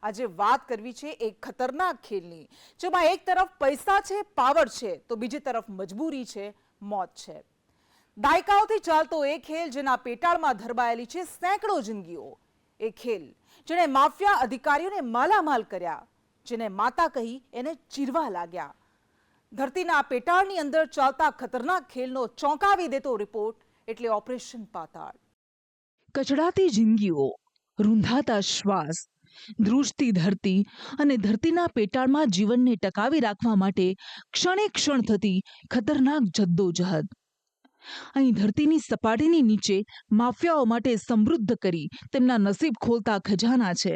આજે વાત કરવી છે એક ખતરનાક ખેલની, જેમાં એક તરફ પૈસા છે, પાવર છે, તો બીજી તરફ મજબૂરી છે, મોત છે. દાયકાઓથી ચાલતો એ ખેલ જેના પેટાળમાં ધરબાયેલી છે સેંકડો જિંદગીઓ. એ ખેલ જેણે માફિયા અધિકારીઓને માલામાલ કર્યા, જેને માતા કહી એને ચીરવા લાગ્યા. ધરતીના પેટાળની અંદર ચાલતા ખતરનાક ખેલનો ચોંકાવી દેતો રિપોર્ટ એટલે ઓપરેશન પાતાળ. કચડાતી જિંદગીઓ, રૂંધાતા શ્વાસ, ધ્રુજતી ધરતી અને ધરતીના પેટાળમાં જીવનને ટકાવી રાખવા માટે ક્ષણે ક્ષણ થતી ખતરનાક જદ્દોજહદ. અહીં ધરતીની સપાટીની નીચે માફિયાઓ માટે સમૃદ્ધ કરી તેમના નસીબ ખોલતા ખજાના છે,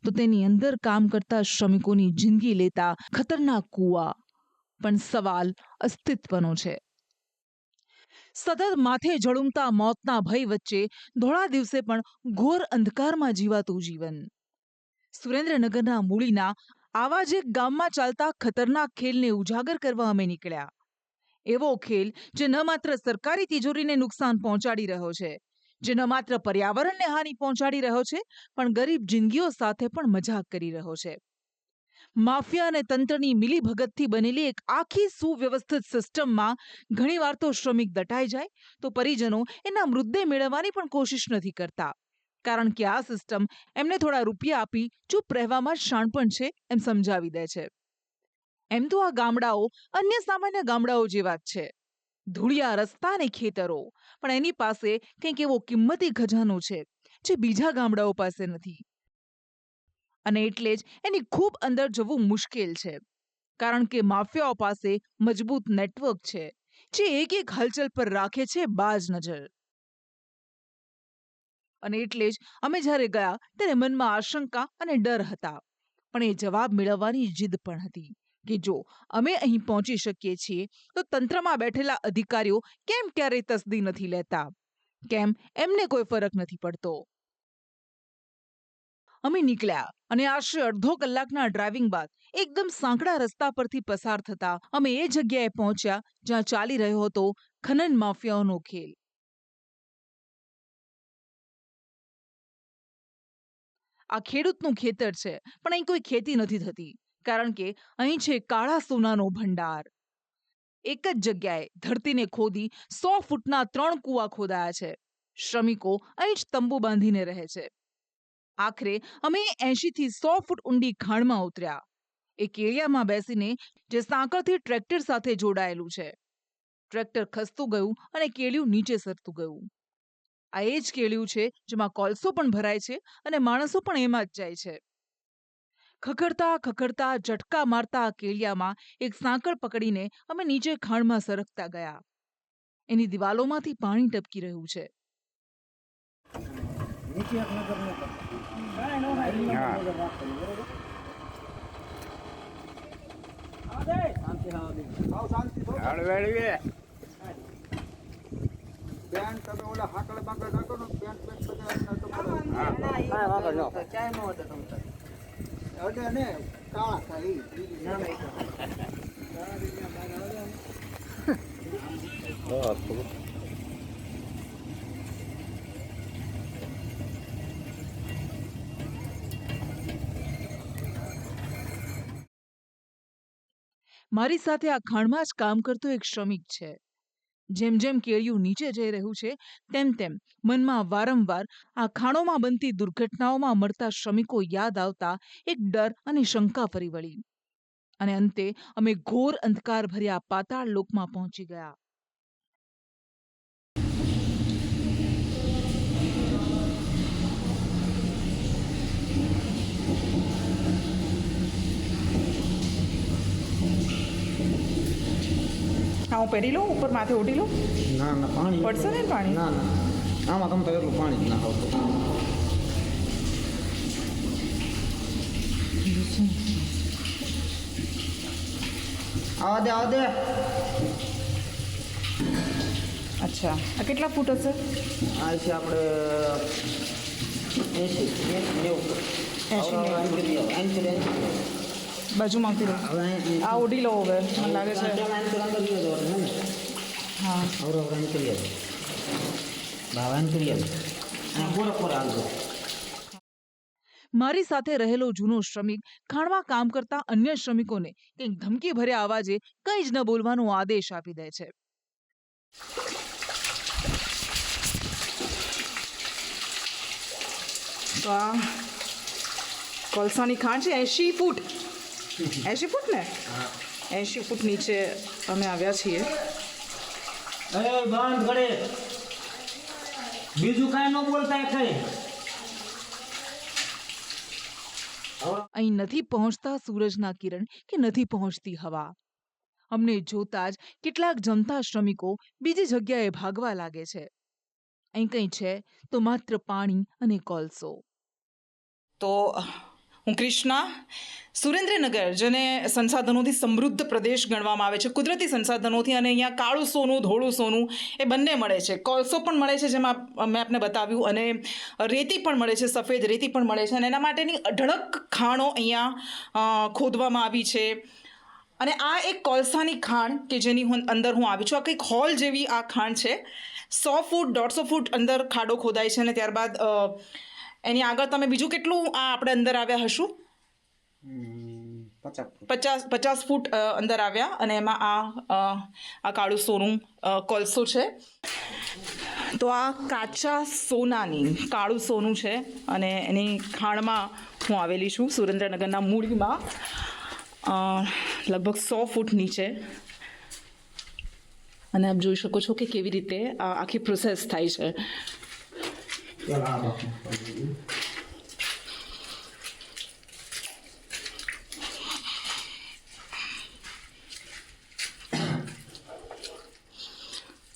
તો તેની અંદર કામ કરતા શ્રમિકોની જિંદગી લેતા ખતરનાક કૂવા. પણ સવાલ અસ્તિત્વનો છે. સતત માથે ઝળુમતા મોતના ભય વચ્ચે ધોળા દિવસે પણ ઘોર અંધકારમાં જીવાતું જીવન. સુરેન્દ્રનગરના મૂળીના આવા જ એક ગામમાં ચાલતા ખતરનાક ખેલને ઉજાગર કરવા અમે નીકળ્યા. એવો ખેલ જે ન માત્ર સરકારી તિજોરીને નુકસાન પહોંચાડી રહ્યો છે, જે ન માત્ર પર્યાવરણને હાનિ પહોંચાડી રહ્યો છે, પણ ગરીબ જિંદગીઓ સાથે પણ મજાક કરી રહ્યો છે. માફિયા અને તંત્રની મિલીભગતથી બનેલી એક આખી સુવ્યવસ્થિત સિસ્ટમમાં ઘણીવાર તો શ્રમિક દટાઈ જાય તો પરિજનો એના મૃતદેહ મેળવવાની પણ કોશિશ નથી કરતા, કારણ કે આ સિસ્ટમ એમને થોડા રૂપિયા આપી ચૂપ રહેવામાં શાણપણ છે એમ સમજાવી દે છે. એમ તો આ ગામડાઓ અન્ય સામાન્ય ગામડાઓ જેવા જ છે. ધૂળિયા રસ્તા અને ખેતરો, પણ એની પાસે કંઈક એવો કિંમતી ખજાનો છે જે બીજા ગામડાઓ પાસે નથી. અને એટલે જ એની ખૂબ અંદર જવું મુશ્કેલ છે, કારણ કે માફિયાઓ પાસે મજબૂત નેટવર્ક છે જે એક એક હલચલ પર રાખે છે બાજ નજર. અને એટલે જ અમે જ્યારે ગયા ત્યારે મનમાં આશંકા અને ડર હતા, પણ એ જવાબ મેળવવાની જીદ પણ હતી કે જો અમે અહીં પહોંચી શકીએ છીએ તો તંત્રમાં બેઠેલા અધિકારીઓ કેમ ક્યારેય તસ્દી નથી લેતા, કેમ એમને કોઈ ફરક નથી પડતો. અમે નીકળ્યા અને આશરે અડધો કલાકના ડ્રાઇવિંગ બાદ એકદમ સાંકડા રસ્તા પરથી પસાર થતા અમે એ જગ્યાએ પહોંચ્યા જ્યાં ચાલી રહ્યો હતો ખનન માફિયાઓનો ખેલ. આ ખેડૂતનું ખેતર છે, પણ અહીં કોઈ ખેતી નથી થતી, કારણ કે અહીં છે કાળા સોનાનો ભંડાર. એક જ જગ્યાએ ધરતીને ખોદી 100 ફૂટના 3 કૂવા ખોદાયા છે. શ્રમિકો અહીં જ તંબુ બાંધીને રહે છે. આખરે અમે 80 થી 100 ફૂટ ઊંડી ખાણમાં ઉતર્યા. એ કેળિયામાં બેસીને જે સાંકળથી ટ્રેક્ટર સાથે જોડાયેલું છે. ટ્રેક્ટર ખસતું ગયું અને કેળિયું નીચે સરતું ગયું. આ એ જ કેળિયું છે જેમાં કોલસો પણ ભરાય છે અને માણસો પણ એમાં જ જાય છે. ખખડતા ખખડતા ઝટકા મારતા આ કેળિયામાં એક સાંકળ પકડીને અમે નીચે ખાણમાં સરકતા ગયા. એની દિવાલોમાંથી પાણી ટપકી રહ્યું છે. મારી સાથે આ ખાણમાં જ કામ કરતો એક શ્રમિક છે. જેમ જેમ કેળિયું નીચે જઈ રહ્યું છે તેમ તેમ મનમાં વારંવાર આ ખાણોમાં બનતી દુર્ઘટનાઓમાં મળતા શ્રમિકો યાદ આવતા એક ડર અને શંકા ફરી વળી. અને અંતે અમે ઘોર અંધકાર ભર્યા પાતાળ લોકમાં પહોંચી ગયા. હા, હું પહેરી લઉં, ઉપર માથે ઓઢી લઉં. ના ના, પાણી પડશે ને પાણી? ના ના, આમાં તમે તો એટલું પાણી જ ના આવતું. આવા દે. અચ્છા, આ કેટલા ફૂટ હશે? આ છે આપણે 80 બાજુમાં આવતી રહો. આ ઓઢી લો હવે, મને લાગે છે. હા, મારી સાથે રહેલો જૂનો શ્રમિક ખાણમાં કામ કરતા અન્ય શ્રમિકોને કંઈક ધમકી ભર્યા અવાજે કંઈ જ ન બોલવાનો આદેશ આપી દે છે. તો આ કોલસાની ખાણ છે 80 ફૂટ 80 ફૂટ ને 80 ફૂટ નીચે અમે આવ્યા છીએ. બંધ કરે, બીજું કાંઈ ન બોલતા કઈ. અહીં નથી પહોંચતા સૂરજના કિરણ કે નથી પહોંચતી હવા. અમને જોતા જ કેટલાક જમતા શ્રમિકો બીજી જગ્યાએ ભાગવા લાગે છે. અહીં કંઈ છે તો માત્ર પાણી અને કોલસો. તો હું કૃષ્ણા, સુરેન્દ્રનગર જેને સંસાધનોથી સમૃદ્ધ પ્રદેશ ગણવામાં આવે છે, કુદરતી સંસાધનોથી, અને અહીંયા કાળું સોનું ધોળું સોનું એ બંને મળે છે. કોલસો પણ મળે છે, જેમાં મેં આપને બતાવ્યું, અને રેતી પણ મળે છે, સફેદ રેતી પણ મળે છે, અને એના માટેની અઢળક ખાણો અહીંયા ખોદવામાં આવી છે. અને આ એક કોલસાની ખાણ કે જેની અંદર હું આવી છું. આ કંઈક હોલ જેવી આ ખાણ છે. 100 ફૂટ 150 ફૂટ અંદર ખાડો ખોદાય છે, અને ત્યારબાદ એની આગળ તમે બીજું કેટલું આપણે અંદર આવ્યા હશું? 50 ફૂટ અંદર આવ્યા, અને એમાં આ કાળું સોનું કોલસો છે. તો આ કાચા સોનાની કાળું સોનું છે, અને એની ખાણમાં હું આવેલી છું સુરેન્દ્રનગરના મૂળીમાં, લગભગ 100 ફૂટ નીચે. અને આપ જોઈ શકો છો કે કેવી રીતે આ આખી પ્રોસેસ થાય છે.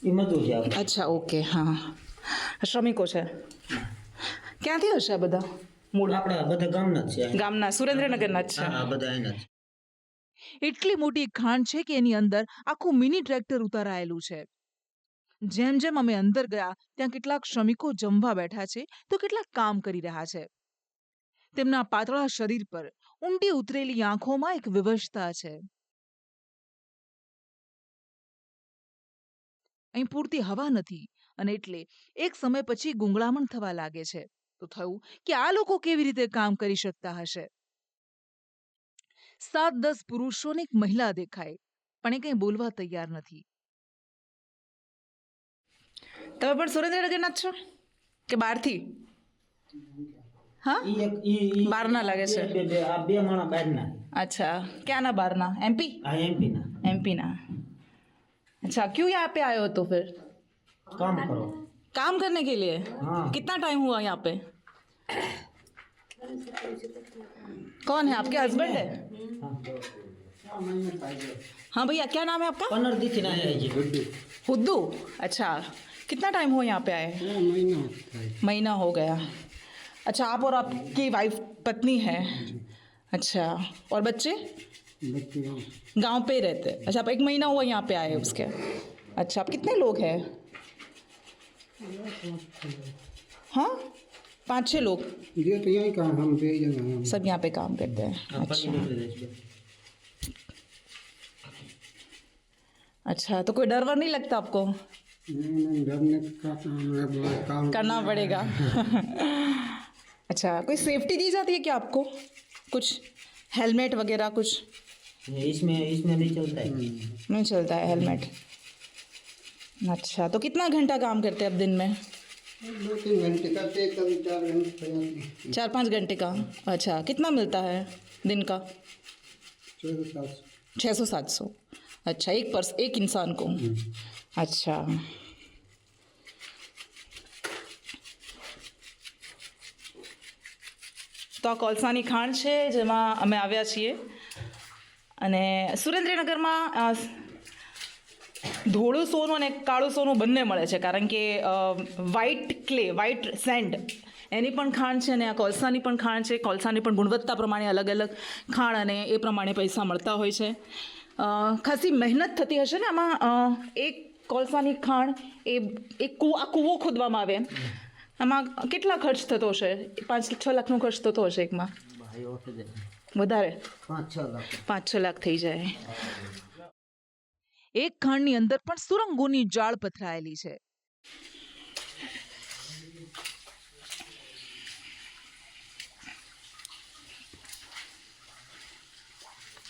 એ મજૂર છે આપણે. અચ્છા, ઓકે, હા. શ્રમિકો છે. ક્યાંથી હશે આ બધા? મૂળ આપણે બધા ગામના જ છે. ગામના સુરેન્દ્રનગરના જ છે. હા, બધા એના જ. એટલી મોટી ખાણ છે કે એની અંદર આખું મિની ટ્રેક્ટર ઉતારાયેલું છે. જેમ જેમ અમે અંદર ગયા ત્યાં કેટલાક શ્રમિકો જમવા બેઠા છે તો કેટલાક કામ કરી રહ્યા છે. તેમના પાતળા શરીર પર ઊંડી ઉતરેલી આંખોમાં એક વિવશતા છે. અહીં પૂરતી હવા નથી, અને એટલે એક સમય પછી ગુંગળામણ થવા લાગે છે. તો થયું કે આ લોકો કેવી રીતે કામ કરી શકતા હશે. 7-10 પુરુષોને એક મહિલા દેખાય, પણ એ કંઈ બોલવા તૈયાર નથી. તમે પણ સુરેન્દ્રનગરના જ છો કે બહારથી? હા, બહારના લાગે છે. આ બે માણા બહારના. अच्छा, क्या ना बारना? एमपी? આ એમપી ના. एमपी ना. अच्छा, क्यों यहाँ पे आए हो तो फिर? કામ કરો. काम करने के लिए? हाँ. कितना टाइम हुआ यहाँ पे? कौन है आपके हस्बैंड है? हाँ भैया, क्या नाम है आपका? 15 દી થી ના આવી છે. हुद्दू. अच्छा, कितना टाइम हुआ यहाँ पे आए? महीना हो गया. अच्छा, आप और आपकी वाइफ पत्नी है? अच्छा, और बच्चे? गांव पे ही रहते हैं. अच्छा, आप 1 महीना हुआ यहाँ पे आए उसके. अच्छा, आप कितने लोग हैं? हाँ, 5-6 लोग. ये तो यही काम हम पे जगह हैं। सब यहाँ पे काम करते हैं. अच्छा, अच्छा, तो कोई डर वर नहीं लगता आपको? नहीं, डरने का काम है, बड़ा काम करना पड़ेगा. अच्छा, कोई सेफ्टी दी जाती है क्या आपको? कुछ हेलमेट वगैरह कुछ? इसमें नहीं चलता है. नहीं चलता है हेलमेट. अच्छा, तो कितना घंटा काम करते हैं अब दिन में? 2-3 घंटे करते, कभी 4 घंटे हो जाते हैं। 4-5 घंटे का. अच्छा, कितना मिलता है दिन का? 600-700. अच्छा, एक इंसान को. अच्छा, તો આ કોલસાની ખાણ છે જેમાં અમે આવ્યા છીએ. અને સુરેન્દ્રનગરમાં ધોળું સોનું અને કાળું સોનું બંને મળે છે, કારણ કે વ્હાઇટ સેન્ડ એની પણ ખાણ છે, અને આ કોલસાની પણ ખાણ છે. કોલસાની પણ ગુણવત્તા પ્રમાણે અલગ અલગ ખાણ, અને એ પ્રમાણે પૈસા મળતા હોય છે. ખાસી મહેનત થતી હશે ને આમાં. એક કોલસાની ખાણ આ કૂવો ખોદવામાં આવે, આમાં કેટલા ખર્ચ થતો હશે? 5-6 લાખનો ખર્ચ થતો હશે એકમાં? વધારે? 5-6 લાખ. 5-6 લાખ થઈ જાય. એક ખાણની અંદર પણ સુરંગોની જાળ પથરાયેલી છે.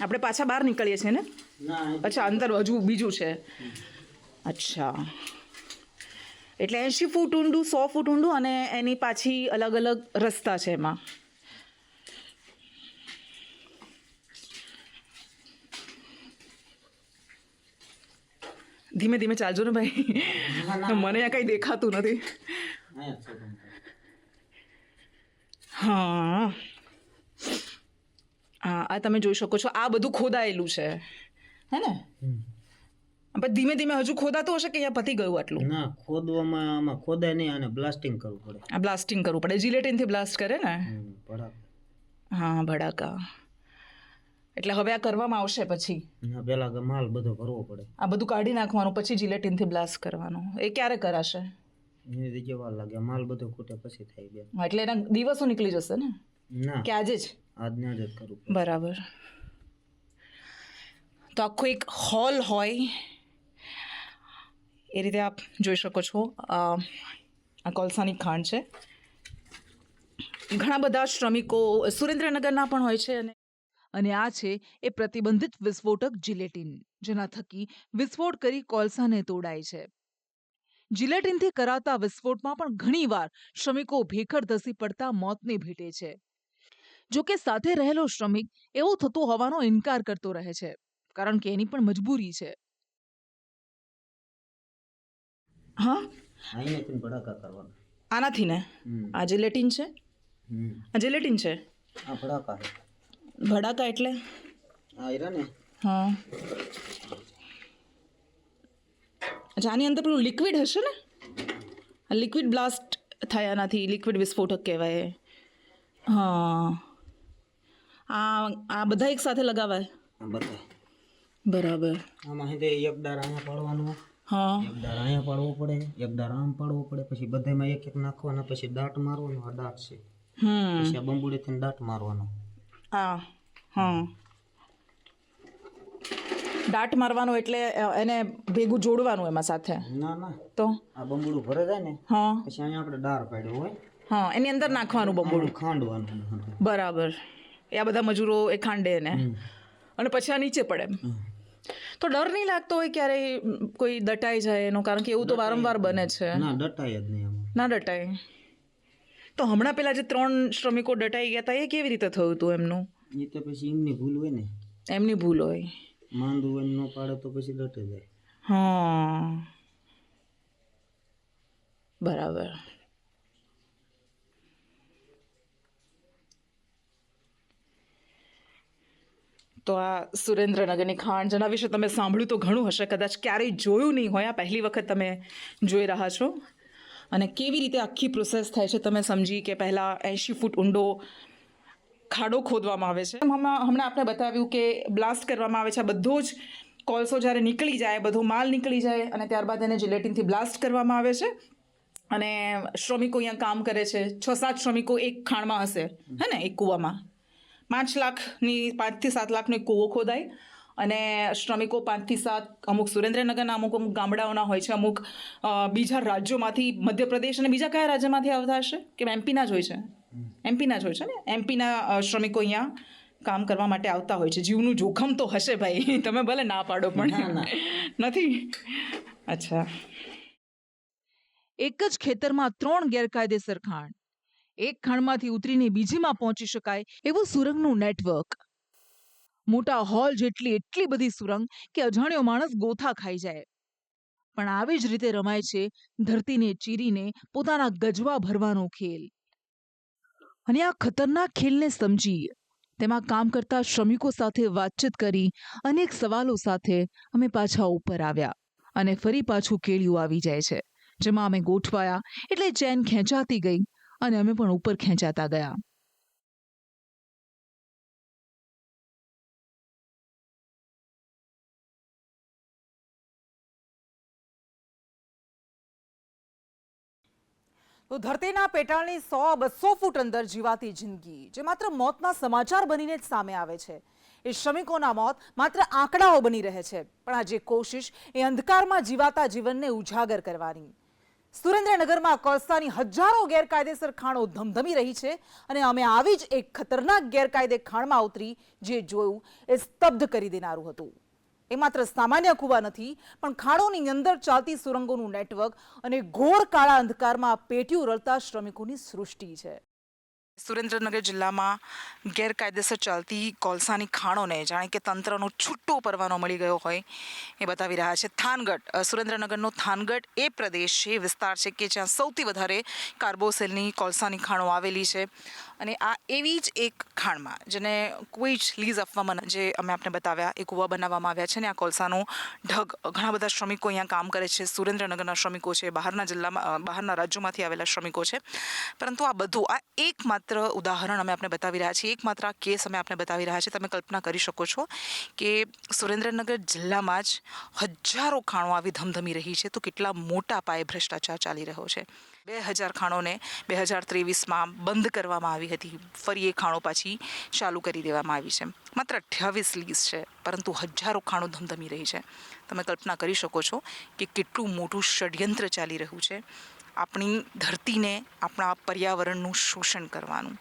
આપણે પાછા બહાર નીકળીએ છીએ ને? ના અચ્છા, અંતર હજુ બીજું છે. અચ્છા, એટલે 80 ફૂટ ઊંડું, 100 ફૂટ ઊંડું, અને એની પાછી અલગ અલગ રસ્તા છે એમાં. ધીમે ધીમે ચાલજો ને ભાઈ, મને અહીંયા કંઈ દેખાતું નથી. અહીંયા જ છે તમ તારે. હા હા, આ તમે જોઈ શકો છો, આ બધું ખોદાયેલું છે, હે ને? પણ ધીમે ધીમે હજુ ખોદાતું હશે કે અહીંયા પતી ગયું આટલું? ના, ખોદવામાં આમાં ખોદાય નહીં, આને બ્લાસ્ટિંગ કરવું પડે. આ બ્લાસ્ટિંગ કરવું પડે, જીલેટિનથી બ્લાસ્ટ કરે ને? ભડાક. હા, ભડાકા. એટલે હવે આ કરવામાં આવશે પછી? ના, પેલા માલ બધો ભરવો પડે. આ બધું કાઢી નાખવાનું, પછી જીલેટિનથી બ્લાસ્ટ કરવાનું. એ ક્યારે કરાશે? એની રીતે વાર લાગે, માલ બધો ખૂટે પછી થાય બેન. હા, એટલે એના દિવસો નીકળી જશે ને ના, કે આજે જ? આજના જ કરવું પડે. બરાબર. તો આખો એક હોલ હોય એ રીતે આપ જોઈ શકો છો. આ કોલસાની ખાણ છે. ઘણા બધા શ્રમિકો સુરેન્દ્રનગરના પણ હોય છે. અને આ છે એ પ્રતિબંધિત વિસ્ફોટક જિલેટિન, જેના થકી વિસ્ફોટ કરી કોલસાને તોડાય છે. જિલેટિનથી કરાતા વિસ્ફોટમાં પણ ઘણીવાર શ્રમિકો ભેખડ ધસી પડતા મોતને ભેટે છે. જો કે સાથે રહેલો શ્રમિક એવું થતું હોવાનો ઇનકાર કરતો રહે છે, કારણ કે એની પણ મજબૂરી છે. હા, અહીંયાથી ભડાકા કરવાના. આનાથી ને? આ જિલેટિન છે? આ જિલેટિન છે? આ ભડાકા છે. ભડાકા એટલે? આ હીરા ને. હા, અચ્છા, આની અંદર પેલું લિક્વિડ હશે ને? આ લિક્વિડ બ્લાસ્ટ થાય, આનાથી લિક્વિડ વિસ્ફોટક કહેવાય. હા, આ બધા એક સાથે લગાવાય? આ બધા. બરાબર. આમાં હેતે એક દાર અહીંયા પાડવાનું, હા, એક દાર અહીંયા પાડવો પડે, એક દાર આમ પાડવો પડે, પછી બધામાં એક એક નાખવાના, પછી દાંત મારવાનો. આ દાંત છે. પછી આ બંબુડેથી દાંત મારવાનો. હા હા, દાટ મારવાનો એટલે એને ભેગું જોડવાનું એમાં સાથે? ના ના, તો આ બંબુડું ભરે જાય ને હા પછી અહીંયા આપણે દાર પાડ્યો હોય, હા, એની અંદર નાખવાનું બંબોળું. ખાંડવાનું. બરાબર. એ આ બધા મજૂરો એ ખાંડે ને, અને પછી આ નીચે પડે. તો ડર નહીં લાગતો હોય ક્યારેય કોઈ દટાઈ જાય એનો? કારણ કે એવું તો વારંવાર બને છે. ના, ડટાય જ નહીં આમાં. ના દટાય. તો હમણાં પેલા જે 3 શ્રમિકો દટાઈ ગયા હતા, એ કેવી રીતે થયું હતું એમનું? એ તો પછી એમની ભૂલ હોય ને, એમની ભૂલ હોય. માંદું હોય ને ન પાડે તો પછી ડટે જાય. હા, બરાબર. તો આ સુરેન્દ્રનગરની ખાણ, જેના વિશે તમે સાંભળ્યું તો ઘણું હશે, કદાચ ક્યારેય જોયું નહીં હોય, આ પહેલી વખત તમે જોઈ રહ્યા છો. અને કેવી રીતે આખી પ્રોસેસ થાય છે તમે સમજી કે પહેલાં 80 ફૂટ ઊંડો ખાડો ખોદવામાં આવે છે. હમણાં આપણે બતાવ્યું કે બ્લાસ્ટ કરવામાં આવે છે. આ બધો જ કોલસો જ્યારે નીકળી જાય, બધો માલ નીકળી જાય, અને ત્યારબાદ એને જિલેટિનથી બ્લાસ્ટ કરવામાં આવે છે. અને શ્રમિકો અહીંયા કામ કરે છે. 6-7 શ્રમિકો એક ખાણમાં હશે, હે ને? એક કૂવામાં 5 થી 7 લાખનો એક કૂવો ખોદાય, અને શ્રમિકો 5 થી 7, અમુક સુરેન્દ્રનગરના, અમુક ગામડાઓના હોય છે, અમુક બીજા રાજ્યોમાંથી, મધ્યપ્રદેશ અને બીજા કયા રાજ્યમાંથી આવતા હશે? કે એમપીના જ હોય છે? એમપીના જ હોય છે ને? એમપીના શ્રમિકો અહીંયા કામ કરવા માટે આવતા હોય છે. જીવનું જોખમ તો હશે ભાઈ, તમે ભલે ના પાડો પણ. નથી? અચ્છા. એક જ ખેતરમાં 3 ગેરકાયદેસર ખાણ, એક ખાણમાંથી ઉતરીને બીજીમાં પહોંચી શકાય એવું સુરંગનું નેટવર્ક. મોટા હોલ જેટલી એટલી બધી સુરંગ કે અજાણ્યો માણસ ગોથા ખાઈ જાય. પણ આવી જ રીતે રમાય છે ધરતીને ચીરીને પોતાના ગજવા ભરવાનો ખેલ. અને આ ખતરનાક ખેલને સમજી, તેમાં કામ કરતા શ્રમિકો સાથે વાતચીત કરી, અનેક સવાલો સાથે અમે પાછા ઉપર આવ્યા. અને ફરી પાછું કેળિયું આવી જાય છે, જેમાં અમે ગોઠવાયા એટલે ચેન ખેંચાતી ગઈ, અને અમે પણ ઉપર ખેંચાતા ગયા. તો ધરતીના પેટાળની 100-200 ફૂટ અંદર જીવાતી જિંદગી, જે માત્ર મોતના સમાચાર બનીને જ સામે આવે છે. એ શ્રમિકોના મોત માત્ર આંકડાઓ બની રહે છે, પણ આ જે કોશિશ એ અંધકારમાં જીવાતા જીવનને ઉજાગર કરવાની. સુરેન્દ્રનગરમાં કોલસાની હજારો ગેરકાયદેસર ખાણો ધમધમી રહી છે અને અમે આવી જ એક ખતરનાક ગેરકાયદે ખાણમાં ઉતરી જે જોયું એ સ્તબ્ધ કરી દેનારું હતું. એ માત્ર સામાન્ય કૂવા નથી પણ ખાણોની અંદર ચાલતી સુરંગોનું નેટવર્ક અને ઘોર કાળા અંધકારમાં પેટીઓ રળતા શ્રમિકોની સૃષ્ટિ છે. સુરેન્દ્રનગર જિલ્લામાં ગેરકાયદેસર ચાલતી કોલસાની ખાણોને જાણે કે તંત્રનો છૂટો પરવાનો મળી ગયો હોય એ બતાવી રહ્યા છે. થાનગઢ, સુરેન્દ્રનગરનો થાનગઢ એ પ્રદેશ છે, વિસ્તાર છે કે જ્યાં સૌથી વધારે કાર્બોસેલની કોલસાની ખાણો આવેલી છે. અને આ એવી જ એક ખાણમાં જેને કોઈ જ લીઝ આપવામાં જે અમે આપને બતાવ્યા એ કૂવા બનાવવામાં આવ્યા છે ને આ કોલસાનો ઢગ. ઘણા બધા શ્રમિકો અહીંયા કામ કરે છે. સુરેન્દ્રનગરના શ્રમિકો છે, બહારના જિલ્લામાં બહારના રાજ્યોમાંથી આવેલા શ્રમિકો છે. પરંતુ આ બધું આ એકમાત્ર ઉદાહરણ અમે આપને બતાવી રહ્યા છીએ, એકમાત્ર આ કેસ અમે આપને બતાવી રહ્યા છીએ. તમે કલ્પના કરી શકો છો કે સુરેન્દ્રનગર જિલ્લામાં જ હજારો ખાણો આવી ધમધમી રહી છે તો કેટલા મોટા પાયે ભ્રષ્ટાચાર ચાલી રહ્યો છે. 2000 ખાણોને 2023માં બંધ કરવામાં આવી હતી. ફરી એ ખાણો પાછી ચાલુ કરી દેવામાં આવી છે. માત્ર 28 લીઝ છે પરંતુ હજારો ખાણો ધમધમી રહી છે. તમે કલ્પના કરી શકો છો કે કેટલું મોટું ષડયંત્ર ચાલી રહ્યું છે આપણી ધરતીને, આપણા પર્યાવરણનું શોષણ કરવાનું.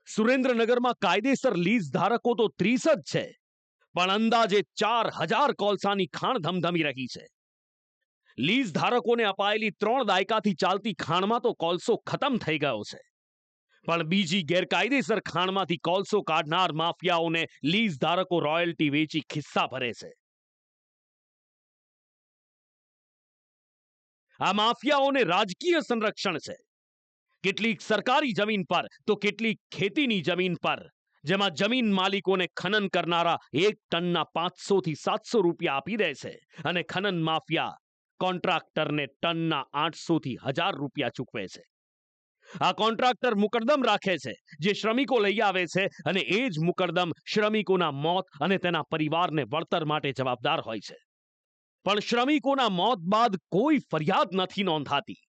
સુરેન્દ્રનગરમાં કાયદેસર લીઝ ધારકો તો 30 જ છે, પણ અંદાજે 4000 કોલસાની ખાણ ધમધમી રહી છે. લીઝ ધારકોને અપાયેલી 3 દાયકાથી ચાલતી ખાણમાં તો કોલસો ખતમ થઈ ગયો છે, પણ બીજી ગેરકાયદેસર ખાણમાંથી કોલસો કાઢનાર માફિયાઓને લીઝ ધારકો રોયલ્ટી વેચી ખિસ્સા ભરે છે. આ માફિયાઓને રાજકીય સંરક્ષણ છે. કેટલીક સરકારી જમીન પર તો કેટલીક ખેતીની જમીન પર, જેમાં જમીન માલિકોને ખનન કરનારા 1 ટનના 500 થી 700 રૂપિયા આપી દે છે અને ખનન માફિયા કોન્ટ્રાક્ટરને ટનના 800 થી 1000 રૂપિયા ચૂકવે છે. આ કોન્ટ્રાક્ટર મુકદ્દમ રાખે છે જે શ્રમિકો લઈ આવે છે અને એ જ મુકદ્દમ શ્રમિકોના મોત અને તેના પરિવારને વળતર માટે જવાબદાર હોય છે. પણ શ્રમિકોના મોત બાદ કોઈ ફરિયાદ નથી નોંધાતી,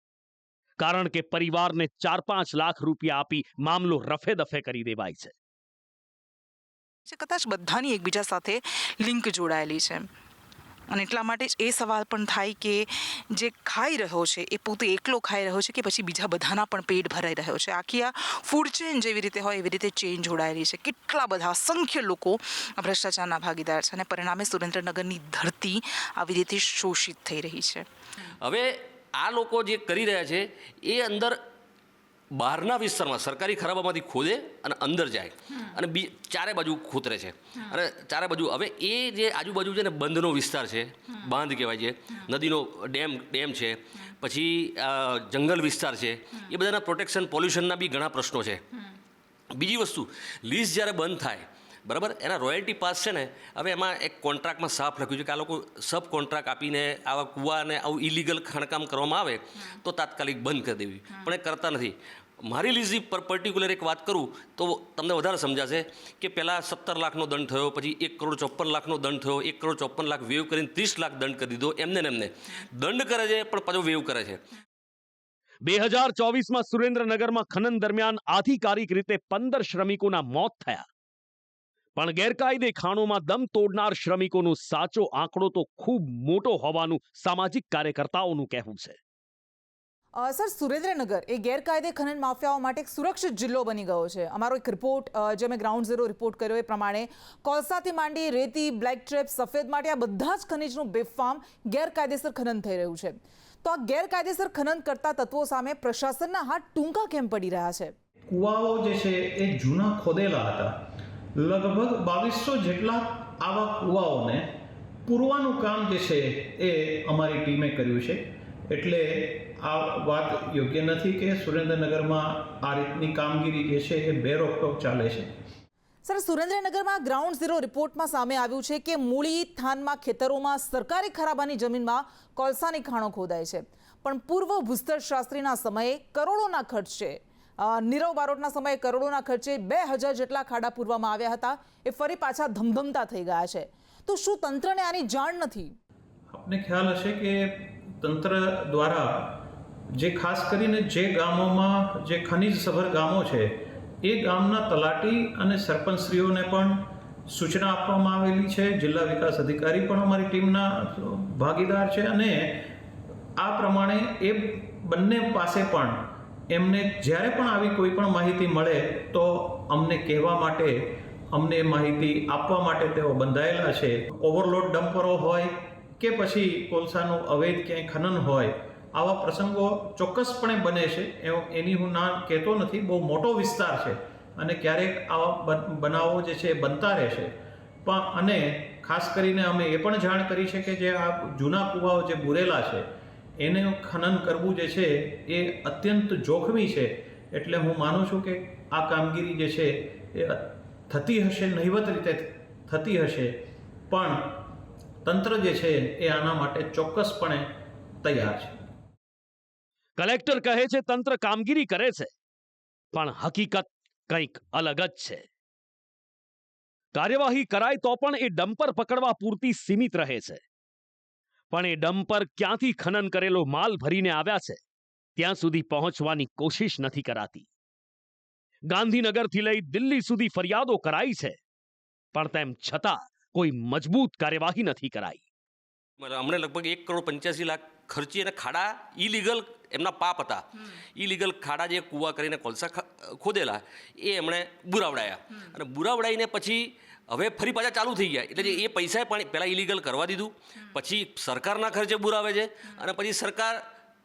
કારણ કે પરિવારને 4-5 લાખ રૂપિયા આપી મામલો રફે દફે કરી દેવાય છે. કદાચ બધાની એકબીજા સાથે લિંક જોડાયેલી છે અને એટલા માટે જ એ સવાલ પણ થાય કે જે ખાઈ રહ્યો છે એ પોતે એકલો ખાઈ રહ્યો છે કે પછી બીજા બધાના પણ પેટ ભરાઈ રહ્યો છે. આખી આ ફૂડ ચેન જેવી રીતે હોય એવી રીતે ચેન જોડાયેલી છે. કેટલા બધા અસંખ્ય લોકો ભ્રષ્ટાચારના ભાગીદાર છે અને પરિણામે સુરેન્દ્રનગરની ધરતી આવી રીતે શોષિત થઈ રહી છે. હવે આ લોકો જે કરી રહ્યા છે એ અંદર બહારના વિસ્તારમાં સરકારી ખરાબામાંથી ખોદે અને અંદર જાય અને ચારે બાજુ ખોતરે છે અને ચારે બાજુ હવે એ જે આજુબાજુ છે ને બંધનો વિસ્તાર છે, બાંધ કહેવાય છે, નદીનો ડેમ છે, પછી જંગલ વિસ્તાર છે, એ બધાના પ્રોટેક્શન પોલ્યુશનના બી ઘણા પ્રશ્નો છે. બીજી વસ્તુ, લીઝ જ્યારે બંધ થાય બરાબર, એના રોયલ્ટી પાસ છે ને, હવે એમાં એક કોન્ટ્રાક્ટમાં સાફ લખ્યું છે કે આ લોકો સબ કોન્ટ્રાક્ટ આપીને આવા કૂવાને આવું ઇલીગલ ખાણકામ કરવામાં આવે તો તાત્કાલિક બંધ કરી દેવી, પણ એ કરતા નથી. મારી લીઝની પર્ટિક્યુલર એક વાત કરું તો તમને વધારે સમજાશે કે પહેલાં 17 લાખનો દંડ થયો, પછી 1,54,00,000નો દંડ થયો, 1,54,00,000 વેવ કરીને 30 લાખ દંડ કરી દીધો. એમને દંડ કરે છે પણ પાછો વેવ કરે છે. 2024માં સુરેન્દ્રનગરમાં ખનન દરમિયાન આધિકારિક રીતે 15 શ્રમિકોના મોત થયા, પણ ગેરકાયદે ખાણોમાં દમ તોડનાર શ્રમિકોનો સાચો આંકડો તો ખૂબ મોટો હોવાનું સામાજિક કાર્યકર્તાઓનું કહેવું છે. સર, સુરેન્દ્રનગર એ ગેરકાયદે ખનન માફિયાઓ માટે એક સુરક્ષિત જિલ્લો બની ગયો છે. અમારો એક રિપોર્ટ જે મેં ગ્રાઉન્ડ ઝીરો રિપોર્ટ કર્યો એ પ્રમાણે કોલસાથી માંડી રેતી, બ્લેક ટ્રેપ, સફેદ માટી આ બધા જ ખનીજનું બેફામ ગેરકાયદેસર ખનન થઈ રહ્યું છે. તો આ ગેરકાયદેસર ખનન કરતા તત્વો સામે પ્રશાસનના હાથ ટૂંકા કેમ પડી રહ્યા છે? કુવાઓ જે છે એ જૂના ખોદેલા હતા. લગભગ 2200 જેટલા આવા કુવાઓને પૂરવાનું કામ જે છે એ અમારી ટીમે કર્યું છે. એટલે આ વાત યોગ્ય નથી કે સુરેન્દ્રનગરમાં આ રીતની કામગીરી જે છે એ બેરોકટોક ચાલે છે. સર, સુરેન્દ્રનગરમાં ગ્રાઉન્ડ ઝીરો રિપોર્ટમાં સામે આવ્યું છે કે મૂળી થાનમાં ખેતરોમાં સરકારી ખરાબાની જમીનમાં કોલસાની ખાણો ખોદાય છે, પણ પૂર્વ ભૂસ્તર શાસ્ત્રીના સમયે કરોડોના ખર્ચે, નીરવ બારોટના સમયે કરોડોના ખર્ચે 2000 જેટલા ખાડા પૂરવામાં આવ્યા હતા. એ ફરી પાછા ધમધમતા થઈ ગયા છે. તો શું તંત્રને આની જાણ નથી? આપને ખ્યાલ હશે કે તંત્ર દ્વારા જે ખાસ કરીને જે ગામોમાં જે ખનિજ સભર ગામો છે એ ગામના તલાટી અને સરપંચશ્રીઓને પણ સૂચના આપવામાં આવેલી છે. જિલ્લા વિકાસ અધિકારી પણ અમારી ટીમના ભાગીદાર છે અને આ પ્રમાણે એ બંને પાસે પણ એમને જ્યારે પણ આવી કોઈ પણ માહિતી મળે તો અમને કહેવા માટે, અમને માહિતી આપવા માટે તેઓ બંધાયેલા છે. ઓવરલોડ ડમ્પરો હોય કે પછી કોલસાનું અવૈધ ક્યાંય ખનન હોય, આવા પ્રસંગો ચોક્કસપણે બને છે. એની હું ના કહેતો નથી, બહુ મોટો વિસ્તાર છે અને ક્યારેક આવા બનાવો જે છે એ બનતા રહેશે. પણ અને ખાસ કરીને અમે એ પણ જાણ કરી છે કે જે આ જૂના કૂવાઓ જે બુરેલા છે એને ખનન કરવું જે છે એ અત્યંત જોખમી છે. એટલે હું માનું છું કે આ કામગીરી જે છે એ થતી હશે, નહિવત રીતે થતી હશે, પણ તંત્ર જે છે એ આના માટે ચોક્કસપણે તૈયાર છે. કલેક્ટર કહે છે તંત્ર કામગીરી કરે છે, પણ હકીકત કંઈક અલગ જ છે. કાર્યવાહી કરાય તો પણ એ ડમ્પર પકડવા પૂરતી સીમિત રહે છે. પણ એ ડમ્પર ક્યાંથી ખનન કરેલો માલ ભરીને આવ્યા છે ત્યાં સુધી પહોંચવાની કોશિશ નથી કરાતી. ગાંધીનગરથી લઈ દિલ્હી સુધી ફરિયાદો કરાઈ છે, પણ તેમ છતાં કોઈ મજબૂત કાર્યવાહી નથી કરાઈ. અમને લગભગ 1,85,00,000 ખર્ચી અને ખાડા ઇલીગલ એમના પાપ હતા. ઇલીગલ ખાડા જે કૂવા કરીને કોલસા ખોદેલા એ એમણે બુરાવડાયા અને બુરાવડાઈને પછી હવે ફરી પાછા ચાલુ થઈ ગયા. એટલે એ પૈસા પણ પહેલાં ઇલીગલ કરવા દીધું, પછી સરકારના ખર્ચે બુરાવે છે અને પછી સરકાર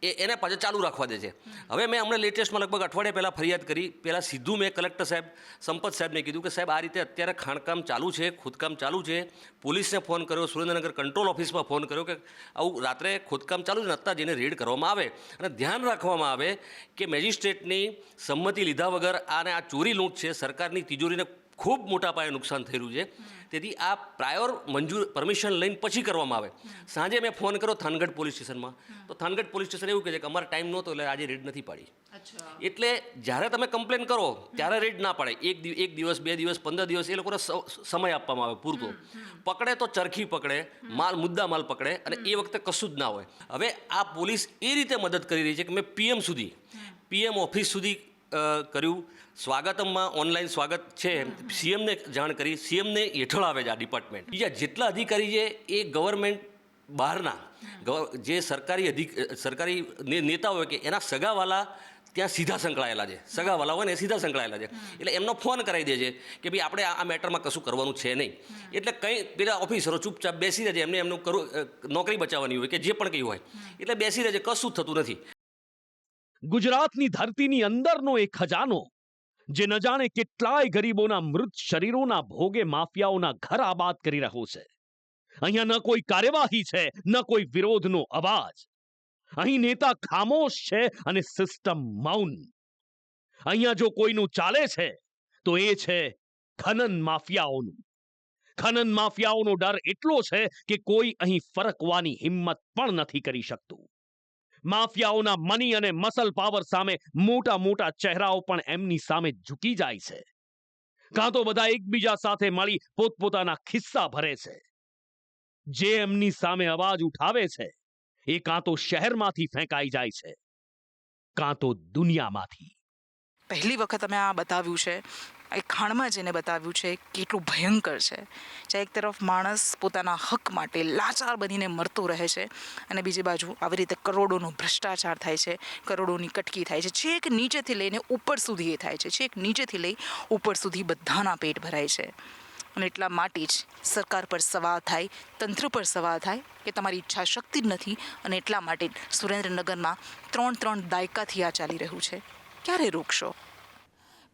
એને પાછા ચાલુ રાખવા દે છે. હવે મેં હમણાં લેટેસ્ટમાં લગભગ અઠવાડિયા પહેલાં ફરિયાદ કરી. પહેલાં સીધું મેં કલેક્ટર સાહેબ સંપત સાહેબને કીધું કે સાહેબ આ રીતે અત્યારે ખાણકામ ચાલુ છે, ખોદકામ ચાલુ છે. પોલીસને ફોન કર્યો, સુરેન્દ્રનગર કંટ્રોલ ઓફિસમાં ફોન કર્યો કે આવું રાત્રે ખોદકામ ચાલુ છે ને અત્યારે જેને રેડ કરવામાં આવે અને ધ્યાન રાખવામાં આવે કે મેજિસ્ટ્રેટની સંમતિ લીધા વગર આને આ ચોરી લૂંટ છે, સરકારની તિજોરીને ખૂબ મોટા પાયે નુકસાન થઈ રહ્યું છે. તેથી આ પ્રાયોર પરમિશન લઈને પછી કરવામાં આવે. સાંજે મેં ફોન કર્યો થાનગઢ પોલીસ સ્ટેશનમાં, તો થાનગઢ પોલીસ સ્ટેશન એવું કહે છે કે અમારે ટાઈમ નહોતો એટલે આજે રેડ નથી પાડી. એટલે જ્યારે તમે કમ્પ્લેન કરો ત્યારે રેડ ના પાડે. એક દિવસ, 2 દિવસ, 15 દિવસ એ લોકોને સમય આપવામાં આવે પૂરતો. પકડે તો ચરખી પકડે, મુદ્દા માલ પકડે અને એ વખતે કશું જ ના હોય. હવે આ પોલીસ એ રીતે મદદ કરી રહી છે કે મેં પીએમ ઓફિસ સુધી કર્યું. સ્વાગતમમાં ઓનલાઈન સ્વાગત છે, સીએમને જાણ કરી, સીએમને હેઠળ આવે છે આ ડિપાર્ટમેન્ટ. બીજા જેટલા અધિકારી છે એ ગવર્મેન્ટ બહારના જે સરકારી નેતા હોય કે એના સગાવાલા ત્યાં સીધા સંકળાયેલા છે. સગાવાલા હોય ને એ સીધા સંકળાયેલા છે. એટલે એમનો ફોન કરાવી દે છે કે ભાઈ આપણે આ મેટરમાં કશું કરવાનું છે નહીં. એટલે કંઈ પેલા ઓફિસરો ચૂપચાપ બેસી રહે છે, એમનું નોકરી બચાવવાની હોય કે જે પણ કંઈ હોય, એટલે બેસી રહે છે, કશું થતું નથી. ગુજરાતની ધરતીની અંદરનો એક ખજાનો જે ન જાણે કેટલાય ગરીબોના મૃત શરીરોના ભોગે માફિયાઓના ઘર આબાદ કરી રહ્યો છે. અહીંયા ન કોઈ કાર્યવાહી છે, ન કોઈ વિરોધનો અવાજ. અહીં નેતા ખામોશ છે અને સિસ્ટમ મૌન. અહીંયા જો કોઈનું ચાલે છે તો એ છે ખનન માફિયાઓનું. ખનન માફિયાઓનો ડર એટલો છે કે કોઈ અહીં ફરકવાની હિંમત પણ નથી કરી શકતું. માફિયાઓના મની અને મસલ પાવર સામે મોટા મોટા ચહેરાઓ પણ એમની સામે ઝૂકી જાય છે. કાં તો બધા એકબીજા સાથે મળી પોતપોતાના ખિસ્સા ભરે છે. જે એમની સામે અવાજ ઉઠાવે છે એ કાં તો શહેરમાંથી ફેંકાઈ જાય છે, કાં તો દુનિયામાંથી. પહેલી વખત અમે આ બતાવ્યું છે, એ ખાણમાં જેને બતાવ્યું છે કેટલું ભયંકર છે. જ્યાં એક તરફ માણસ પોતાના હક માટે લાચાર બનીને મરતો રહે છે અને બીજી બાજુ આવી રીતે કરોડોનો ભ્રષ્ટાચાર થાય છે, કરોડોની કટકી થાય છે. છેક નીચેથી લઈને ઉપર સુધી એ થાય છે. છેક નીચેથી લઈ ઉપર સુધી બધાના પેટ ભરાય છે. અને એટલા માટે જ સરકાર પર સવાલ થાય, તંત્ર પર સવાલ થાય કે તમારી ઈચ્છા શક્તિ જ નથી. અને એટલા માટે સુરેન્દ્રનગરમાં 3 દાયકાથી આ ચાલી રહ્યું છે. ક્યારે રોકશો?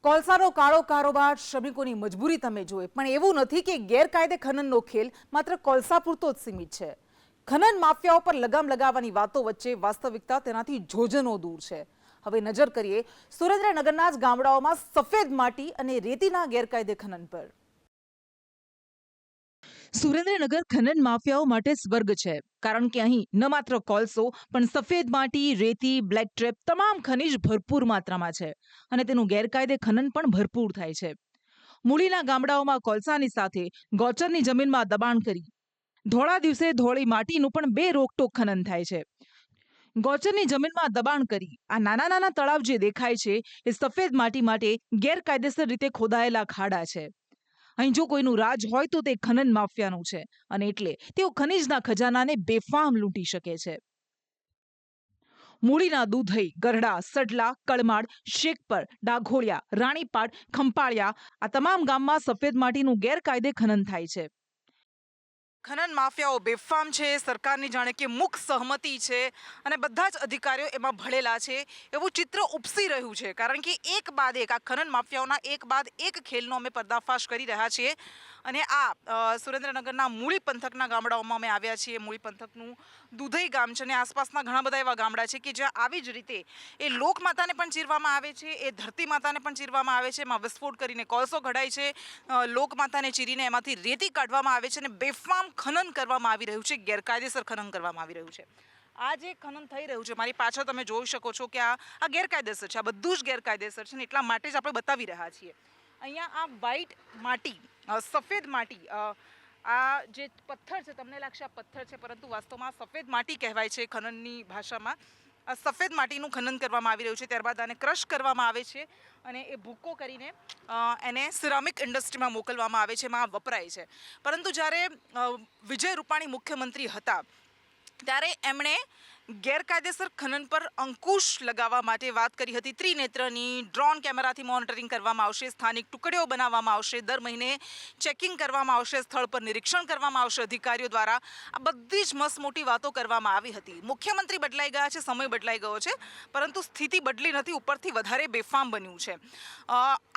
કોલસાનો કાળો કારોબાર, શ્રમિકોની મજબૂરી તમે જોઈ, પણ એવું નથી કે ગેરકાયદે ખનનનો ખેલ માત્ર કોલસા પૂરતો જ સીમિત છે. ખનન માફિયાઓ પર લગામ લગાવવાની વાતો વચ્ચે વાસ્તવિકતા તેનાથી જોજનો દૂર છે. હવે નજર કરીએ સુરેન્દ્રનગરના જ ગામડાઓમાં સફેદ માટી અને રેતીના ગેરકાયદે ખનન પર. સુરેન્દ્રનગર ખનન માફિયાઓ માટે સ્વર્ગ છે, કારણ કે અહીં ન માત્ર કોલસો પણ સફેદ માટી, રેતી, બ્લેક ટ્રેપ તમામ ખનિજ ભરપૂર માત્રામાં છે અને તેનું ગેરકાયદે ખનન પણ ભરપૂર થાય છે. મૂળીના ગામડાઓમાં કોલસાની સાથે ગોચરની જમીનમાં દબાણ કરી ધોળા દિવસે ધોળી માટીનું પણ બે રોકટોક ખનન થાય છે. ગોચરની જમીનમાં દબાણ કરી આ નાના નાના તળાવ જે દેખાય છે એ સફેદ માટી માટે ગેરકાયદેસર રીતે ખોદાયેલા ખાડા છે. અહીં જો કોઈનું રાજ હોય તો તે ખનન માફિયાનું છે અને એટલે તેઓ ખનિજના ખજાનાને બેફામ લૂંટી શકે છે. મૂળીના દૂધઈ, ગરડા, સડલા, કળમાળ, શેખપર, ડાઘોળિયા, રાણીપાટ, ખંપાળિયા આ તમામ ગામમાં સફેદ માટીનું ગેરકાયદે ખનન થાય છે. ખનન માફિયાઓ બેફામ છે, સરકારની જાણે કે મુખ સહમતિ છે અને બધા જ અધિકારીઓ એમાં ભળેલા છે એવું ચિત્ર ઉપસી રહ્યું છે. કારણ કે એક બાદ એક આ ખનન માફિયાઓના એક બાદ એક ખેલનો અમે પર્દાફાશ કરી રહ્યા છીએ. અને આ સુરેન્દ્રનગરના મૂળી પંથકના ગામડાઓમાં અમે આવ્યા છીએ. મૂળી પંથકનું દૂધઈ ગામ છે અને આસપાસના ઘણા બધા એવા ગામડા છે કે જ્યાં આવી જ રીતે એ લોકમાતાને પણ ચીરવામાં આવે છે, એ ધરતી માતાને પણ ચીરવામાં આવે છે. એમાં વિસ્ફોટ કરીને કોલસો ઘડાય છે, લોકમાતાને ચીરીને એમાંથી રેતી કાઢવામાં આવે છે અને બેફામ ખનન કરવામાં આવી રહ્યું છે, ગેરકાયદેસર ખનન કરવામાં આવી રહ્યું છે. આ જે ખનન થઈ રહ્યું છે મારી પાછળ તમે જોઈ શકો છો કે આ ગેરકાયદેસર છે, આ બધું જ ગેરકાયદેસર છે ને એટલા માટે જ આપણે બતાવી રહ્યા છીએ. અહીંયા આ વ્હાઈટ માટી, સફેદ માટી, આ જે પથ્થર છે તમને લાગશે આ પથ્થર છે પરંતુ વાસ્તવમાં સફેદ માટી કહેવાય છે ખનનની ભાષામાં. આ સફેદ માટીનું ખનન કરવામાં આવી રહ્યું છે, ત્યારબાદ આને ક્રશ કરવામાં આવે છે અને એ ભૂકો કરીને એને સિરામિક ઇન્ડસ્ટ્રીમાં મોકલવામાં આવે છે, એમાં વપરાય છે. પરંતુ જ્યારે વિજય રૂપાણી મુખ્યમંત્રી હતા ત્યારે એમણે ગેરકાયદેસર ખનન પર અંકુશ લગાવવા માટે વાત કરી હતી. ત્રિનેત્રની ડ્રોન કેમેરાથી મોનિટરિંગ કરવામાં આવશે, સ્થાનિક ટુકડીઓ બનાવવામાં આવશે, દર મહિને ચેકિંગ કરવામાં આવશે, સ્થળ પર નિરીક્ષણ કરવામાં આવશે અધિકારીઓ દ્વારા. આ બધી જ મસ્ત મોટી વાતો કરવામાં આવી હતી. મુખ્યમંત્રી બદલાઈ ગયા છે, સમય બદલાઈ ગયો છે પરંતુ સ્થિતિ બદલી નથી, ઉપરથી વધારે બેફામ બન્યું છે.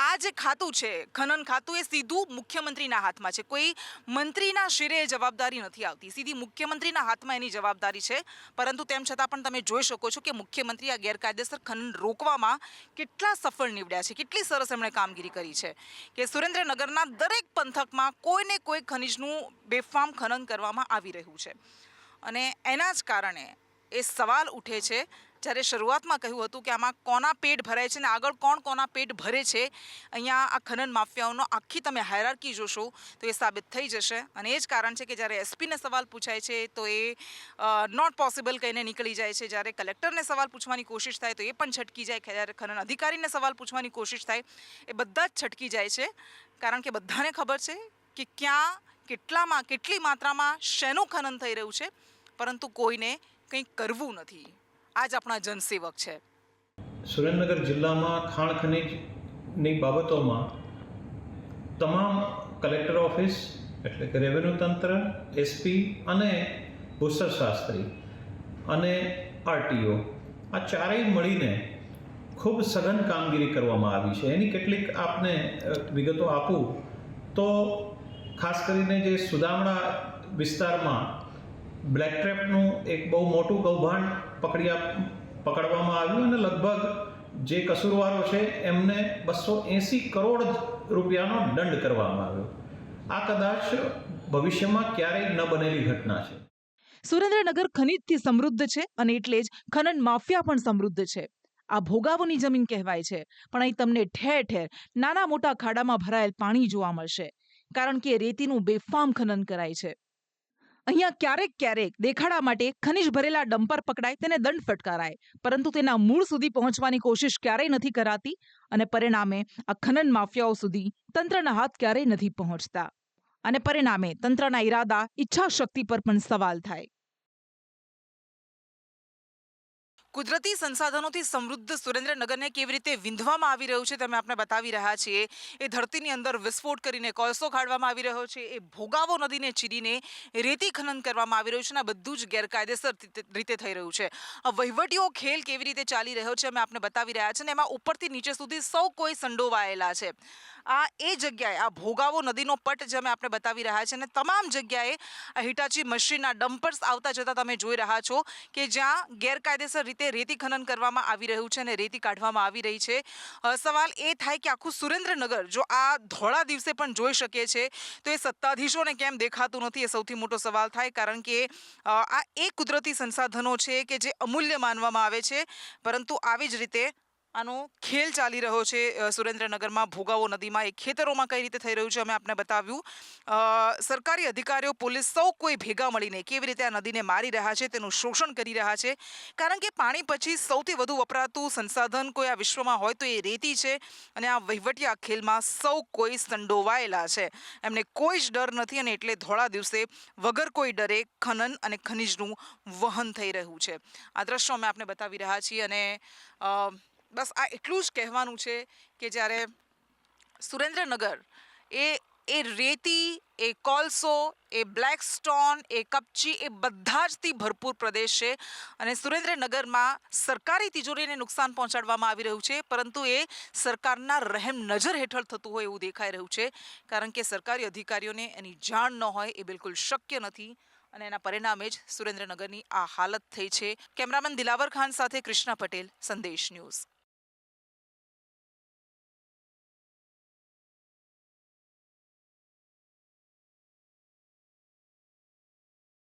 આ જે ખાતું છે ખનન ખાતું એ સીધું મુખ્યમંત્રીના હાથમાં છે. કોઈ મંત્રીના શિરે જવાબદારી નથી આવતી, સીધી મુખ્યમંત્રીના હાથમાં એની જવાબદારી છે. પરંતુ તેમ છતાં પણ તમે જોઈ શકો છો કે મુખ્યમંત્રી આ ગેરકાયદેસર ખનન રોકવામાં કેટલા સફળ નીવડ્યા છે, કેટલી સરસ એમણે કામગીરી કરી છે કે સુરેન્દ્રનગરના દરેક પંથકમાં કોઈને કોઈ ખનીજનું બેફામ ખનન કરવામાં આવી રહ્યું છે. અને એના જ કારણે એ સવાલ ઉઠે છે, જ્યારે શરૂઆતમાં કહ્યું હતું કે આમાં કોના પેટ ભરાય છે ને આગળ કોણ કોના પેટ ભરે છે. અહીંયા આ ખનન માફિયાઓનો આખી તમે હાયરાર્કી જોશો તો એ સાબિત થઈ જશે. અને એ જ કારણ છે કે જ્યારે એસપીને સવાલ પૂછાય છે તો એ નોટ પોસિબલ કહીને નીકળી જાય છે, જ્યારે કલેક્ટરને સવાલ પૂછવાની કોશિશ થાય તો એ પણ છટકી જાય, જ્યારે ખનન અધિકારીને સવાલ પૂછવાની કોશિશ થાય એ બધા જ છટકી જાય છે. કારણ કે બધાને ખબર છે કે ક્યાં કેટલી માત્રામાં શેનું ખનન થઈ રહ્યું છે, પરંતુ કોઈને કંઈ કરવું નથી. આજ આપણા જનસેવક છે. સુરેન્દ્રનગર જિલ્લામાં ખાણ ખનીજની બાબતોમાં તમામ કલેક્ટર ઓફિસ એટલે કે રેવન્યુ તંત્ર, એસપી અને ભૂસ્તરશાસ્ત્રી અને આરટીઓ આ ચારેય મળીને ખૂબ સઘન કામગીરી કરવામાં આવી છે. એની કેટલીક આપને વિગતો આપું તો ખાસ કરીને જે સુદામડા વિસ્તારમાં બ્લેક ટ્રેપનું એક બહુ મોટું કૌભાંડ પકડવામાં આવ્યું અને લગભગ જે કસૂરવારો છે એમને 280 કરોડ રૂપિયાનો દંડ કરવામાં આવ્યો. આ કદાચ ભવિષ્યમાં ક્યારેય ન બનેલી ઘટના છે. સુરેન્દ્રનગર ખનીજથી સમૃદ્ધ છે અને એટલે જ ખનન માફિયા પણ સમૃદ્ધ છે. આ ભોગાવોની જમીન કહેવાય છે, પણ અહીં તમને ઠેર ઠેર નાના મોટા ખાડામાં ભરાયેલ પાણી જોવા મળશે, કારણ કે રેતીનું બેફામ ખનન કરાય છે. અહીંયા ક્યારેક દેખાડા માટે ખનીજ ભરેલા ડમ્પર પકડાય, તેને દંડ ફટકારાય, પરંતુ તેના મૂળ સુધી પહોંચવાની કોશિશ ક્યારેય નથી કરાતી અને પરિણામે આ ખનન માફિયાઓ સુધી તંત્રના હાથ ક્યારેય નથી પહોંચતા અને પરિણામે તંત્રના ઈરાદા, ઈચ્છા શક્તિ પર પણ સવાલ થાય. કુદરતી સંસાધનોથી સમૃદ્ધ સુરેન્દ્રનગરને કેવી રીતે વિંધવામાં આવી રહ્યું છે તમે આપણે બતાવી રહ્યા છીએ. એ ધરતીની અંદર વિસ્ફોટ કરીને કોલસો કાઢવામાં આવી રહ્યો છે, એ ભોગાવો નદીને ચીરીને રેતી ખનન કરવામાં આવી રહ્યું છે અને આ બધું જ ગેરકાયદેસર રીતે થઈ રહ્યું છે. આ વહીવટીઓ ખેલ કેવી રીતે ચાલી રહ્યો છે અમે આપણે બતાવી રહ્યા છે અને એમાં ઉપરથી નીચે સુધી સૌ કોઈ સંડોવાયેલા છે. આ એ જગ્યાએ આ ભોગાવો નદીનો પટ જે અમે આપણે બતાવી રહ્યા છે અને તમામ જગ્યાએ આ હિટાચી મશીનના ડમ્પર્સ આવતા જતા તમે જોઈ રહ્યા છો કે જ્યાં ગેરકાયદેસર રીતે રેતી ખનન કરવામાં આવી રહ્યું છે અને રેતી કાઢવામાં આવી રહી છે. સવાલ એ થાય કે આખું સુરેન્દ્રનગર જો આ ધોળા દિવસે પણ જોઈ શકે છે તો એ સત્તાધીશોને કેમ દેખાતું નથી, એ સૌથી મોટો સવાલ થાય. કારણ કે આ એ કુદરતી સંસાધનો છે કે જે અમૂલ્ય માનવામાં આવે છે, પરંતુ આવી જ રીતે આનો ખેલ ચાલી રહ્યો છે સુરેન્દ્રનગરમાં ભોગાવો નદીમાં, એ ખેતરોમાં કઈ રીતે થઈ રહ્યું છે અમે આપને બતાવ્યું. સરકારી અધિકારીઓ, પોલીસ, સૌ કોઈ ભેગા મળીને કેવી રીતે આ નદીને મારી રહ્યા છે, તેનું શોષણ કરી રહ્યા છે. કારણ કે પાણી પછી સૌથી વધુ વપરાતું સંસાધન કોઈ આ વિશ્વમાં હોય તો એ રેતી છે. અને આ વહીવટી આ ખેલમાં સૌ કોઈ સંડોવાયેલા છે. એમને કોઈ જ ડર નથી અને એટલે ધોળા દિવસે વગર કોઈ ડરે ખનન અને ખનિજનું વહન થઈ રહ્યું છે. આ દ્રશ્યો અમે આપને બતાવી રહ્યા છીએ અને બસ આ એટલું જ કહેવાનું છે કે જ્યારે સુરેન્દ્રનગર એ રેતી, એ કોલસો, એ બ્લેક સ્ટોન, એ કપચી, એ બધા જથી ભરપૂર પ્રદેશ છે. અને સુરેન્દ્રનગરમાં સરકારી તિજોરીને નુકસાન પહોંચાડવામાં આવી રહ્યું છે, પરંતુ એ સરકારના રહેમ નજર હેઠળ થતું હોય એવું દેખાઈ રહ્યું છે. કારણ કે સરકારી અધિકારીઓને એની જાણ ન હોય એ બિલકુલ શક્ય નથી. અને એના પરિણામે જ સુરેન્દ્રનગરની આ હાલત થઈ છે. કેમેરામેન દિલાવર ખાન સાથે કૃષ્ણા પટેલ, સંદેશ ન્યૂઝ.